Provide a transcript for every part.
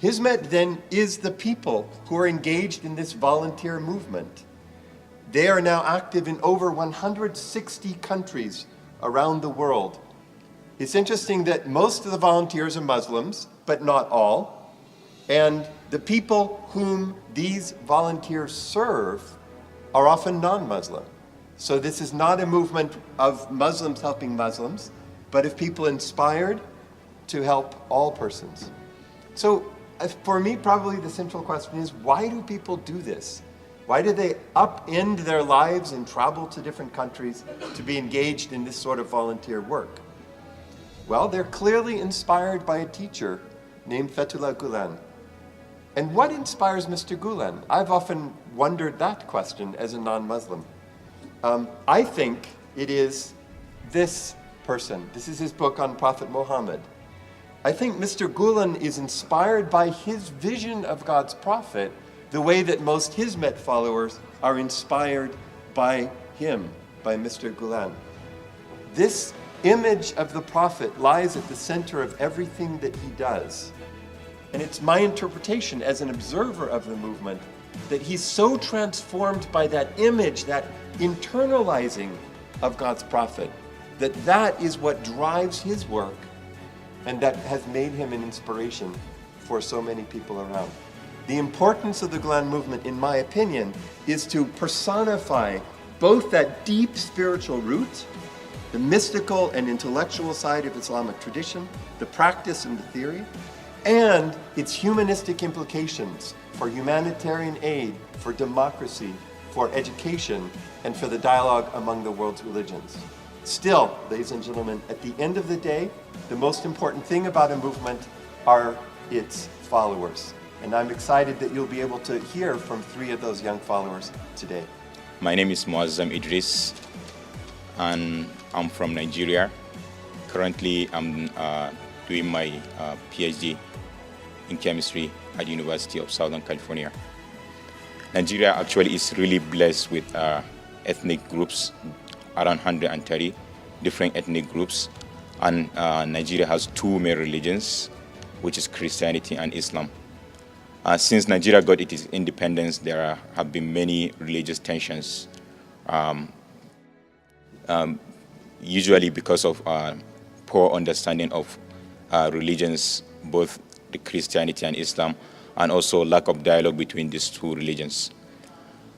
Hizmet then is the people who are engaged in this volunteer movement. They are now active in over 160 countries around the world. It's interesting that most of the volunteers are Muslims, but not all. And the people whom these volunteers serve are often non-Muslim. So this is not a movement of Muslims helping Muslims, but of people inspired to help all persons. So for me, probably the central question is, why do people do this? Why do they upend their lives and travel to different countries to be engaged in this sort of volunteer work? Well, they're clearly inspired by a teacher named Fethullah Gulen. And what inspires Mr. Gulen? I've often wondered that question as a non-Muslim. I think it is this person. This is his book on Prophet Muhammad. I think Mr. Gulen is inspired by his vision of God's prophet the way that most Hizmet followers are inspired by him, by Mr. Gulen. This image of the prophet lies at the center of everything that he does. And it's my interpretation as an observer of the movement that he's so transformed by that image, that internalizing of God's prophet, that that is what drives his work and that has made him an inspiration for so many people around. The importance of the Gulen movement, in my opinion, is to personify both that deep spiritual root, the mystical and intellectual side of Islamic tradition, the practice and the theory, and its humanistic implications for humanitarian aid, for democracy, for education, and for the dialogue among the world's religions. Still, ladies and gentlemen, at the end of the day, the most important thing about a movement are its followers. And I'm excited that you'll be able to hear from 3 of those young followers today. My name is Muazzam Idris, and I'm from Nigeria. Currently, I'm doing my PhD in chemistry at the University of Southern California. Nigeria actually is really blessed with ethnic groups, around 130 different ethnic groups. And Nigeria has 2 main religions, which is Christianity and Islam. Since Nigeria got its independence, there have been many religious tensions, usually because of poor understanding of religions, both the Christianity and Islam, and also lack of dialogue between these 2 religions.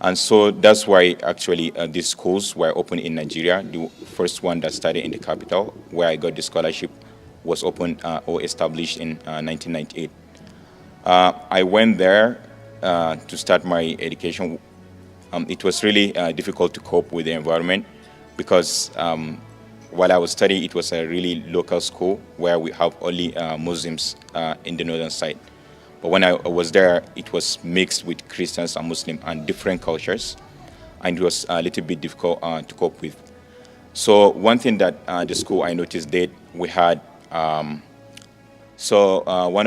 And so that's why actually these schools were opened in Nigeria. The first one that started in the capital, where I got the scholarship, was opened or established in 1998. I went there to start my education. It was really difficult to cope with the environment because while I was studying, it was a really local school where we have only Muslims in the northern side. But when I was there, it was mixed with Christians and Muslims and different cultures, and it was a little bit difficult to cope with. So one thing that the school I noticed that we had, one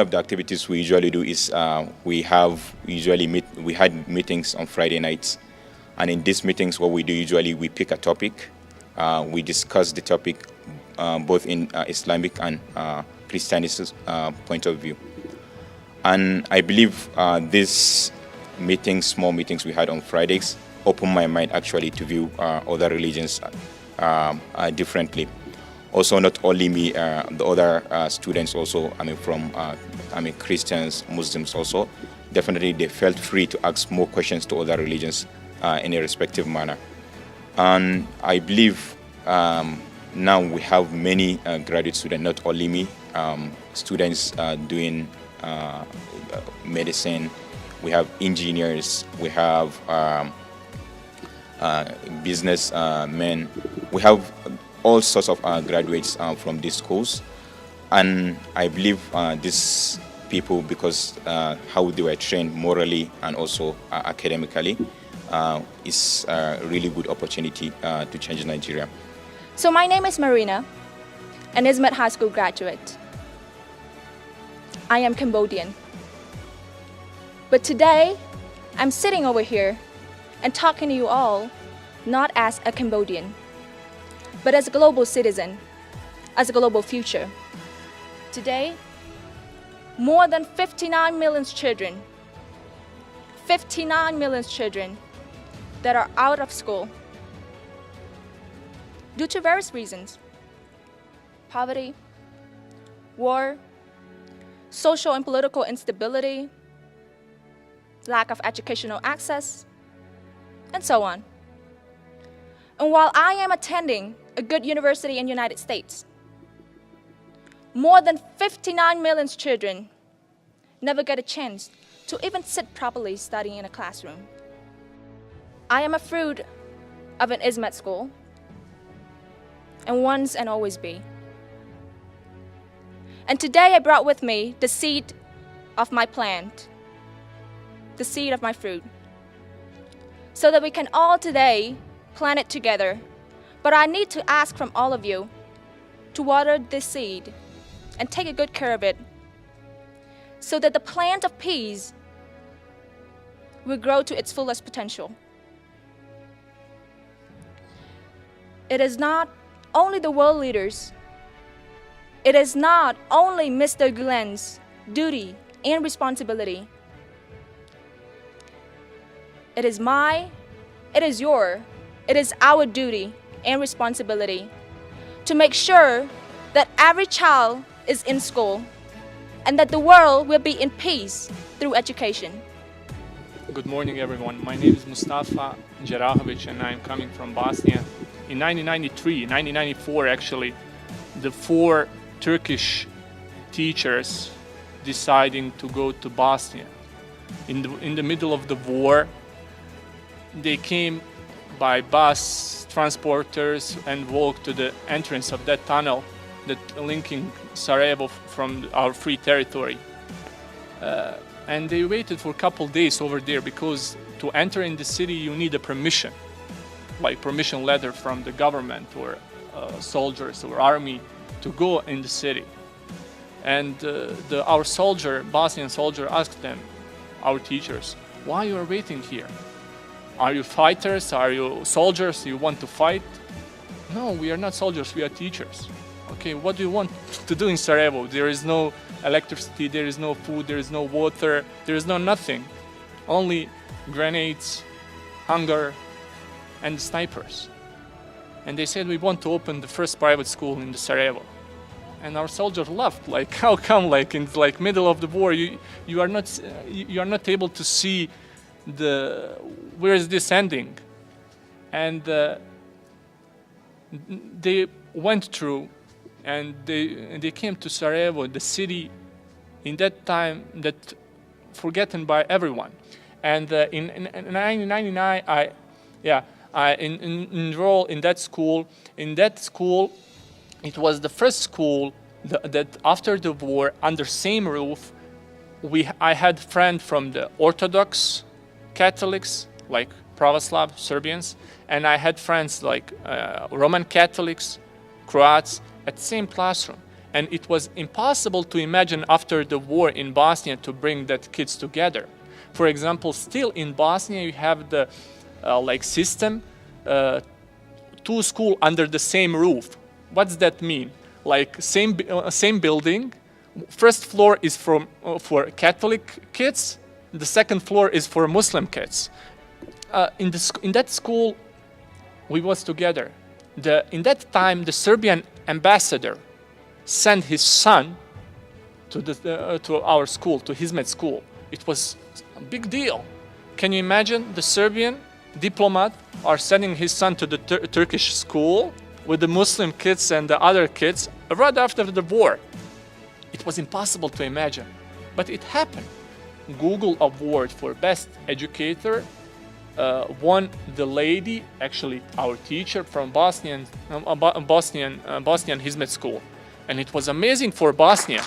of the activities we usually do is we had meetings on Friday nights, and in these meetings what we do usually we pick a topic, we discuss the topic both in Islamic and Christianity point of view. And I believe these meetings, small meetings we had on Fridays, opened my mind actually to view other religions differently. Also, not only me, the other students also, Christians, Muslims also, definitely they felt free to ask more questions to other religions in a respective manner. And I believe now we have many graduate students, not only me, students doing medicine, we have engineers, we have business men, we have all sorts of graduates from these schools. And I believe these people, because how they were trained morally and also academically, is a really good opportunity to change Nigeria. So my name is Marina, an Hizmet High School graduate. I am Cambodian. But today, I'm sitting over here and talking to you all, not as a Cambodian, but as a global citizen, as a global future. Today, more than 59 million children, 59 million children that are out of school due to various reasons: poverty, war, social and political instability, lack of educational access, and so on. And while I am attending a good university in the United States, more than 59 million children never get a chance to even sit properly studying in a classroom. I am a fruit of an Hizmet school, and once and always be. And today I brought with me the seed of my plant, the seed of my fruit, so that we can all today plant it together. But I need to ask from all of you to water this seed and take a good care of it, so that the plant of peace will grow to its fullest potential. It is not only the world leaders, it is not only Mr. Gulen's duty and responsibility. It is our duty and responsibility to make sure that every child is in school and that the world will be in peace through education. Good morning, everyone. My name is Mustafa Jerahovic, and I'm coming from Bosnia. In 1994 actually, the 4 Turkish teachers deciding to go to Bosnia. In the middle of the war, they came by bus transporters and walked to the entrance of that tunnel that linking Sarajevo from our free territory. And they waited for a couple days over there, because to enter in the city you need a permission, like permission letter from the government or soldiers or army to go in the city. And our Bosnian soldier asked them, our teachers, why you are waiting here? Are you fighters? Are you soldiers? You want to fight? No, we are not soldiers, we are teachers. Okay, what do you want to do in Sarajevo? There is no electricity, there is no food, there is no water, there is no nothing. Only grenades, hunger, and snipers. And they said, we want to open the first private school in the Sarajevo. And our soldiers laughed, like, how come, like in the middle of the war, you are not able to see where is this ending? And they went through, and they came to Sarajevo, the city in that time that forgotten by everyone. And in 1999, I enrolled in that school. In that school, it was the first school that after the war, under same roof, I had friends from the Orthodox Catholics, like Pravoslav Serbians, and I had friends like Roman Catholics, Croats, at the same classroom. And it was impossible to imagine after the war in Bosnia to bring that kids together. For example, still in Bosnia you have the system, 2 schools under the same roof. What's that mean? Like same building, first floor is for Catholic kids, the second floor is for Muslim kids. In that school, we was together. In that time, the Serbian ambassador sent his son to our school, to Hizmet school. It was a big deal. Can you imagine the Serbian diplomat are sending his son to the Turkish school with the Muslim kids and the other kids right after the war? It was impossible to imagine, but it happened. Google Award for Best Educator won the lady, actually our teacher from Bosnian Hizmet School, and it was amazing for Bosnia.